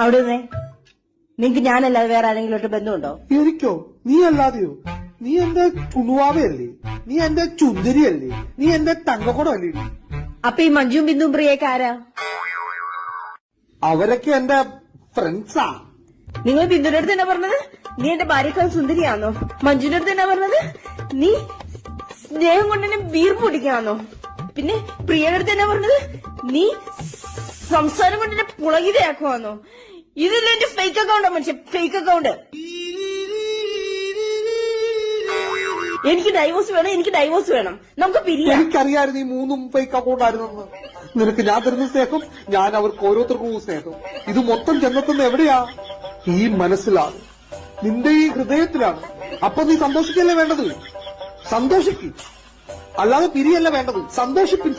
അവിടെ നിന്നേ. നിങ്ങക്ക് ഞാനല്ലാതെ വേറെ ആരെങ്കിലും ബന്ധമുണ്ടോ? എനിക്കോ? നീ അല്ലാതെയോ? നീ എന്റെ കുണുവാവയല്ലേ? നീ എന്റെ ചുന്ദരിയല്ലേ? നീ എന്റെ തങ്കക്കുടമല്ലേ? അപ്പൊ ഈ മഞ്ജുവും ബിന്ദുവും പ്രിയൊക്കെ ആരാ? അവരൊക്കെ എന്റെ ഫ്രണ്ട്സാ. നിങ്ങൾ ബിന്ദുവിന്റെ അടുത്ത് എന്നാ പറഞ്ഞത്? നീ എന്റെ ഭാര്യക്കാൾ സുന്ദരിയാണോ? മഞ്ജുവിന്റെ അടുത്ത് എന്നാ പറഞ്ഞത്? നീ സ്നേഹം കൊണ്ട് എന്നെ വീർപ്പ് പിടിക്കാന്നോ? പിന്നെ പ്രിയയുടെ അടുത്ത് എന്നാ പറഞ്ഞത്? നീ സംസാരം കൊണ്ട് എന്നെ പുളകിതയാക്കുവാന്നോ? ഇതല്ലേ എന്റെ ഫേക്ക് അക്കൗണ്ടാ മനുഷ്യ, ഫേക്ക് അക്കൗണ്ട്. എനിക്ക് ഡൈവോഴ്സ് വേണം, എനിക്ക് ഡൈവോഴ്സ് വേണം. നമുക്ക് പിരിയാം. എനിക്കറിയായിരുന്നു ഈ മൂന്നും ഫേക്ക് അക്കൗണ്ട് ആയിരുന്നെന്ന്. നിനക്ക് ഞാൻ തരുന്ന സ്നേഹം, ഞാൻ അവർക്ക് ഓരോരുത്തർക്കും സ്നേഹം. ഇത് മൊത്തം ചെന്നെത്തുന്ന എവിടെയാ? ഈ മനസ്സിലാണ്, നിന്റെ ഈ ഹൃദയത്തിലാണ്. അപ്പൊ നീ സന്തോഷിക്കല്ലേ വേണ്ടത്? സന്തോഷിക്കും, അല്ലാതെ പിരിയല്ല വേണ്ടത്. സന്തോഷിപ്പിൻ.